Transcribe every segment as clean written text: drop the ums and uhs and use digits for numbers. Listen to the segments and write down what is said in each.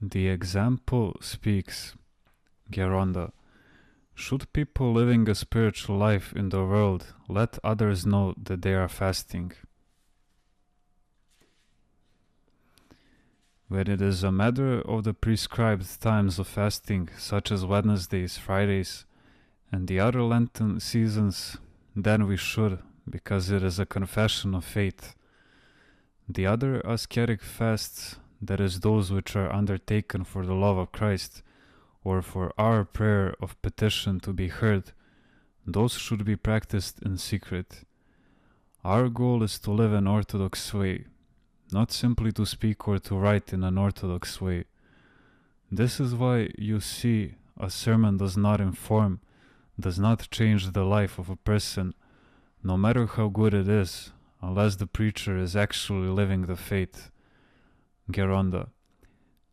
The example speaks. Geronda. Should people living a spiritual life in the world let others know that they are fasting? When it is a matter of the prescribed times of fasting, such as Wednesdays, Fridays, and the other Lenten seasons, then we should, because it is a confession of faith. The other ascetic fasts, that is those which are undertaken for the love of Christ, or for our prayer of petition to be heard, those should be practiced in secret. Our goal is to live an orthodox way, not simply to speak or to write in an orthodox way. This is why you see a sermon does not inform, does not change the life of a person, no matter how good it is, unless the preacher is actually living the faith. Geronda.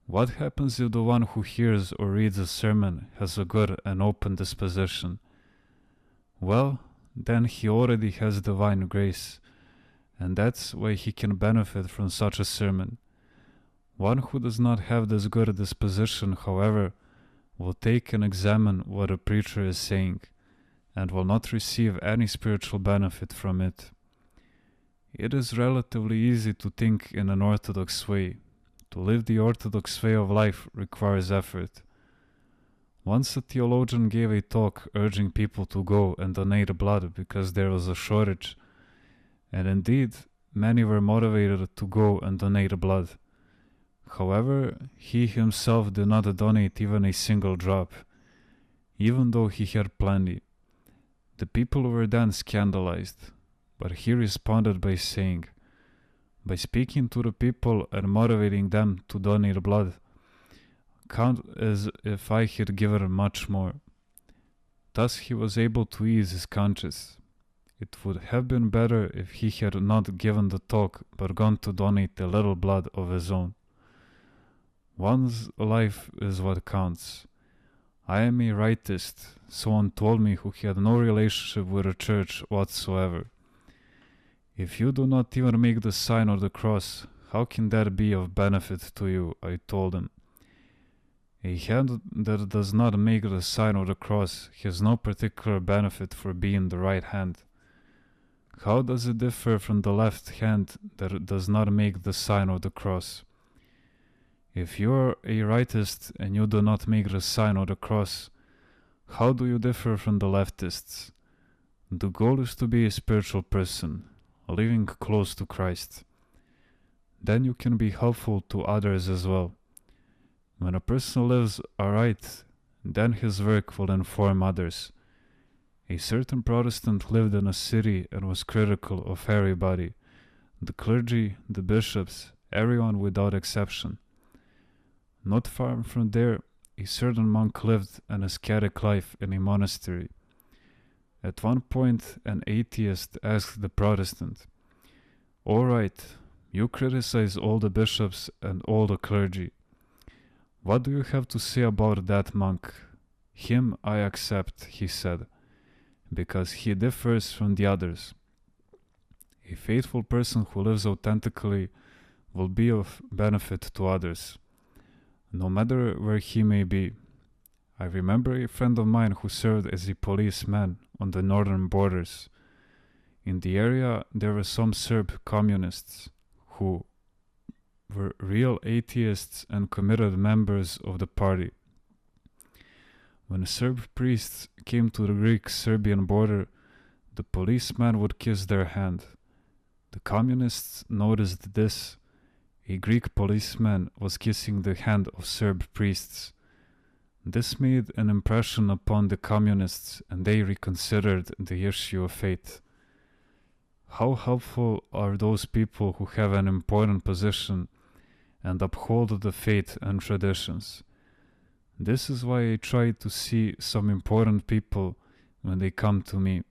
What happens if the one who hears or reads a sermon has a good and open disposition? Well, then he already has divine grace, and that's why he can benefit from such a sermon. One who does not have this good disposition, however, will take and examine what a preacher is saying, and will not receive any spiritual benefit from it. It is relatively easy to think in an orthodox way. To live the orthodox way of life requires effort. Once a theologian gave a talk urging people to go and donate blood because there was a shortage, and indeed many were motivated to go and donate blood. However, he himself did not donate even a single drop, even though he had plenty. The people were then scandalized, but he responded by saying, by speaking to the people and motivating them to donate blood, count as if I had given much more. Thus he was able to ease his conscience. It would have been better if he had not given the talk but gone to donate a little blood of his own. One's life is what counts. I am a rightist, someone told me, who had no relationship with the church whatsoever. If you do not even make the sign of the cross, how can that be of benefit to you? I told him. A hand that does not make the sign of the cross has no particular benefit for being the right hand. How does it differ from the left hand that does not make the sign of the cross? If you are a rightist and you do not make the sign of the cross, how do you differ from the leftists? The goal is to be a spiritual person, living close to Christ. Then you can be helpful to others as well. When a person lives aright, then his work will inform others. A certain Protestant lived in a city and was critical of everybody, the clergy, the bishops, everyone without exception. Not far from there, a certain monk lived an ascetic life in a monastery. At one point, an atheist asked the Protestant, "All right, you criticize all the bishops and all the clergy. What do you have to say about that monk? Him I accept," he said, "because he differs from the others. A faithful person who lives authentically will be of benefit to others, no matter where he may be." I remember a friend of mine who served as a policeman on the northern borders. In the area there were some Serb communists who were real atheists and committed members of the party. When Serb priests came to the Greek-Serbian border, the policeman would kiss their hand. The communists noticed this. A Greek policeman was kissing the hand of Serb priests. This made an impression upon the communists, and they reconsidered the issue of faith. How helpful are those people who have an important position and uphold the faith and traditions? This is why I try to see some important people when they come to me.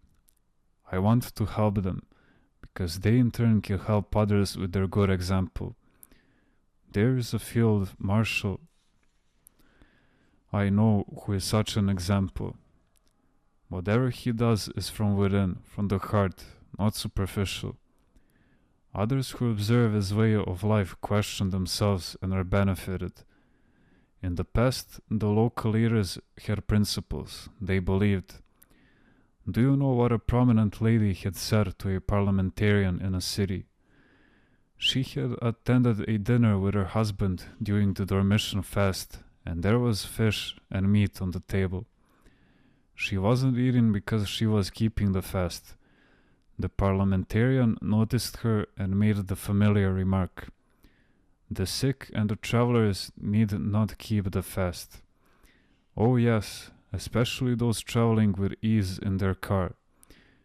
I want to help them, because they in turn can help others with their good example. There is a field marshal I know who is such an example. Whatever he does is from within, from the heart, not superficial. Others who observe his way of life question themselves and are benefited. In the past, the local leaders had principles. They believed. Do you know what a prominent lady had said to a parliamentarian in a city? She had attended a dinner with her husband during the Dormition fast, and there was fish and meat on the table. She wasn't eating because she was keeping the fast. The parliamentarian noticed her and made the familiar remark, "The sick and the travelers need not keep the fast." "Oh yes, especially those traveling with ease in their car,"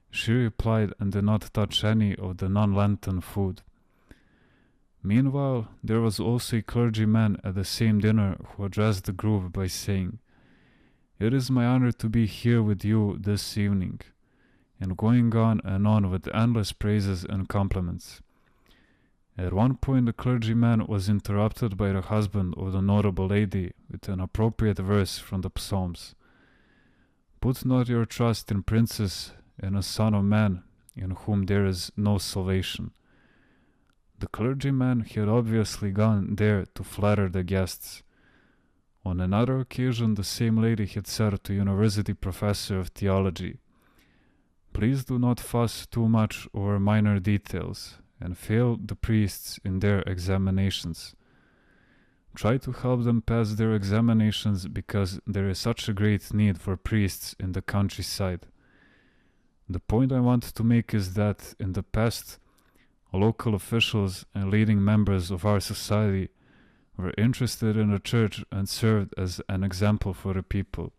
she replied, and did not touch any of the non-Lenten food. Meanwhile, there was also a clergyman at the same dinner who addressed the group by saying, "It is my honor to be here with you this evening," and going on and on with endless praises and compliments. At one point, the clergyman was interrupted by the husband of the notable lady with an appropriate verse from the Psalms. "Put not your trust in princes and a son of man, in whom there is no salvation." The clergyman had obviously gone there to flatter the guests. On another occasion, the same lady had said to a university professor of theology, "Please do not fuss too much over minor details and fail the priests in their examinations. Try to help them pass their examinations because there is such a great need for priests in the countryside." The point I want to make is that in the past, local officials and leading members of our society were interested in the church and served as an example for the people.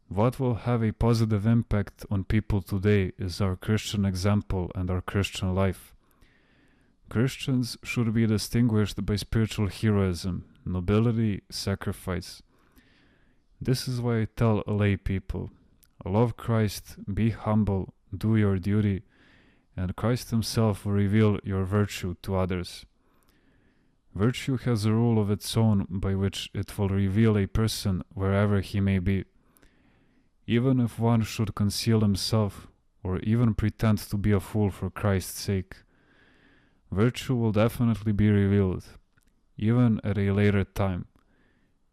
What will have a positive impact on people today is our Christian example and our Christian life. Christians should be distinguished by spiritual heroism, nobility, sacrifice. This is why I tell lay people, love Christ, be humble, do your duty, and Christ himself will reveal your virtue to others. Virtue has a rule of its own by which it will reveal a person wherever he may be. Even if one should conceal himself, or even pretend to be a fool for Christ's sake, virtue will definitely be revealed, even at a later time,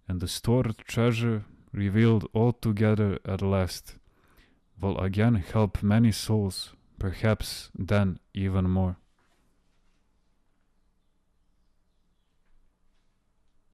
and the stored treasure, revealed altogether at last, will again help many souls, perhaps then even more.